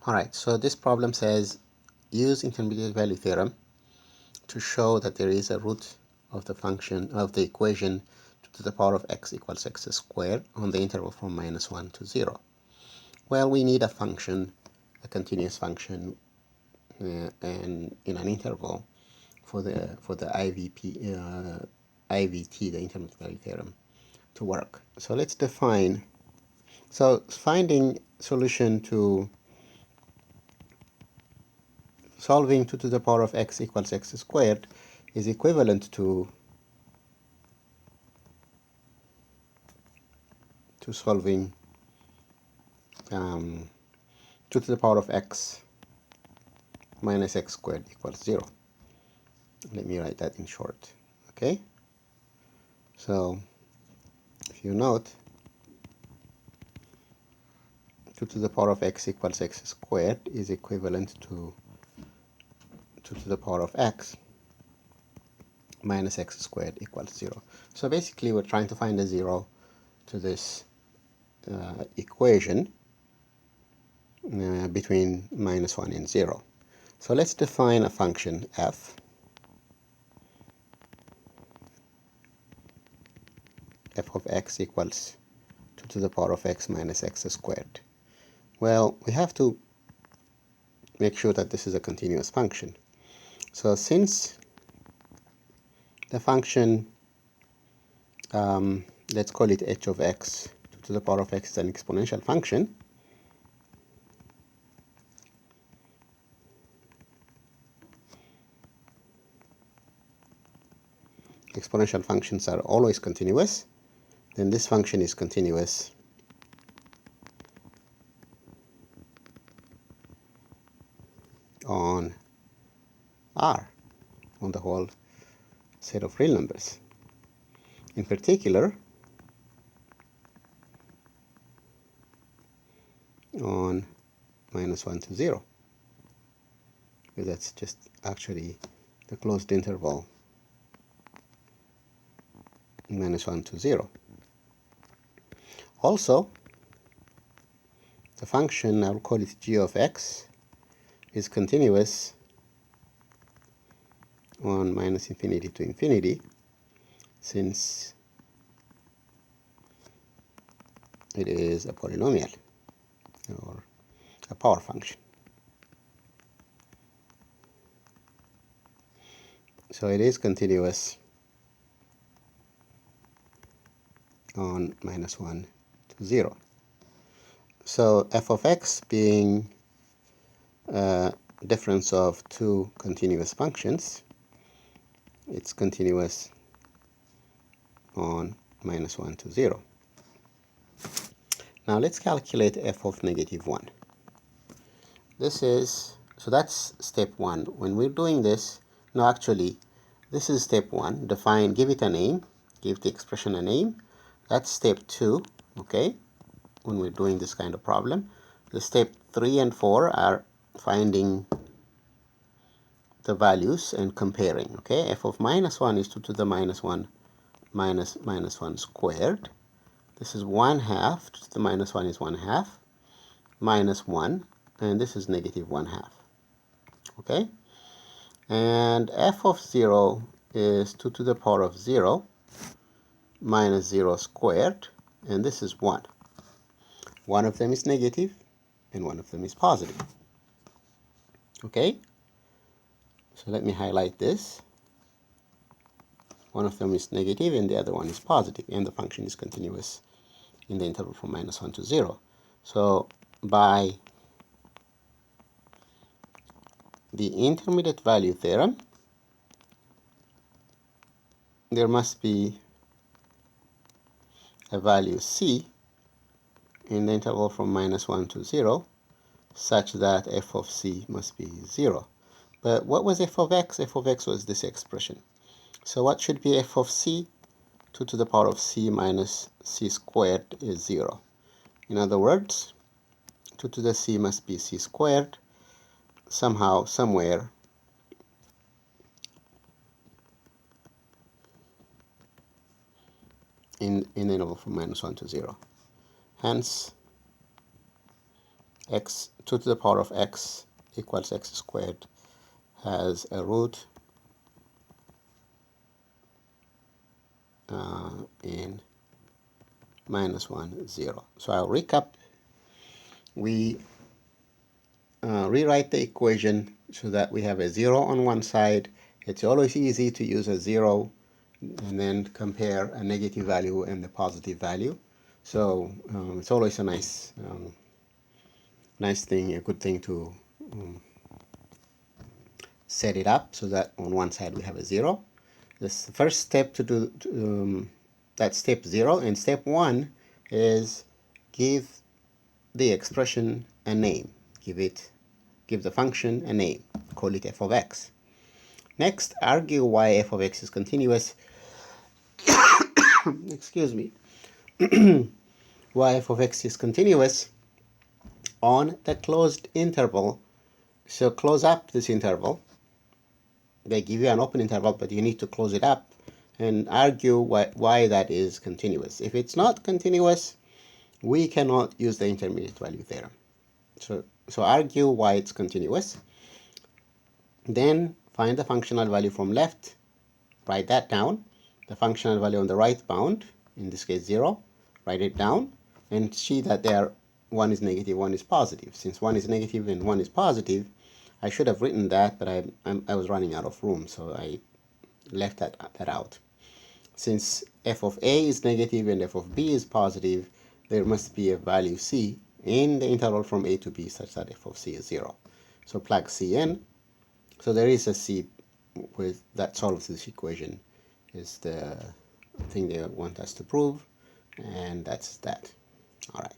Alright, so this problem says use intermediate value theorem to show that there is a root of the function of the equation to the power of x equals x squared on the interval from -1 to 0. Well, we need a function, a continuous function, and in an interval for the IVT, the intermediate value theorem, to work. So let's define. So finding solution to solving 2 to the power of x equals x squared is equivalent to solving 2 to the power of x minus x squared equals 0. Let me write that in short. Okay? So if you note, 2 to the power of x equals x squared is equivalent to 2 to the power of x minus x squared equals 0. So basically we're trying to find a 0 to this equation between -1 and 0. So let's define a function f of x equals 2 to the power of x minus x squared. Well, we have to make sure that this is a continuous function. So since the function, let's call it h of x, 2 to the power of x is an exponential function, exponential functions are always continuous, then this function is continuous on R, on the whole set of real numbers. In particular, on -1 to 0, because that's just actually the closed interval -1 to 0. Also, the function, I'll call it g of x, is continuous on -infinity to infinity, since it is a polynomial or a power function. So it is continuous on -1 to 0. So f of x being a difference of two continuous functions, it's continuous on -1 to 0. Now let's calculate f of -1. This is, so that's step 1. When we're doing this, no, actually, this is step 1. Define, give it a name, give the expression a name. That's step 2, okay, when we're doing this kind of problem. The step 3 and 4 are finding the values and comparing, okay. F of -1 is 2 to the -1 minus -1 squared. This is 1/2, 2 to the -1 is 1/2, minus 1, and this is -1/2, okay. And f of 0 is 2 to the power of 0 minus 0 squared, and this is 1. One of them is negative, and one of them is positive. Okay? So let me highlight this. One of them is negative, and the other one is positive, and the function is continuous in the interval from -1 to 0. So by the intermediate value theorem, there must be a value c in the interval from -1 to 0, such that f of c must be 0. But what was f of x? F of x was this expression. So what should be f of c? 2 to the power of c minus c squared is 0. In other words, 2 to the c must be c squared somehow, somewhere in the interval from -1 to 0. Hence, x 2 to the power of x equals x squared has a root in -1, 0. So I'll recap. We rewrite the equation so that we have a 0 on one side. It's always easy to use a 0 and then compare a negative value and the positive value. So it's always a nice thing, a good thing to set it up so that on one side we have a 0. This first step to do, that's step 0, and step 1 is give the expression a name. Give the function a name. Call it f of x. Next, argue why f of x is continuous. Excuse me. Why f of x is continuous on the closed interval. So close up this interval. They give you an open interval, but you need to close it up and argue why that is continuous. If it's not continuous, we cannot use the intermediate value theorem. So argue why it's continuous. Then find the functional value from left. Write that down. The functional value on the right bound, in this case 0, write it down and see that one is negative, one is positive. Since one is negative and one is positive, I should have written that, but I was running out of room, so I left that out. Since f of a is negative and f of b is positive, there must be a value c in the interval from a to b such that f of c is 0. So plug c in. So there is a c that solves this equation, is the thing they want us to prove, and that's that. All right.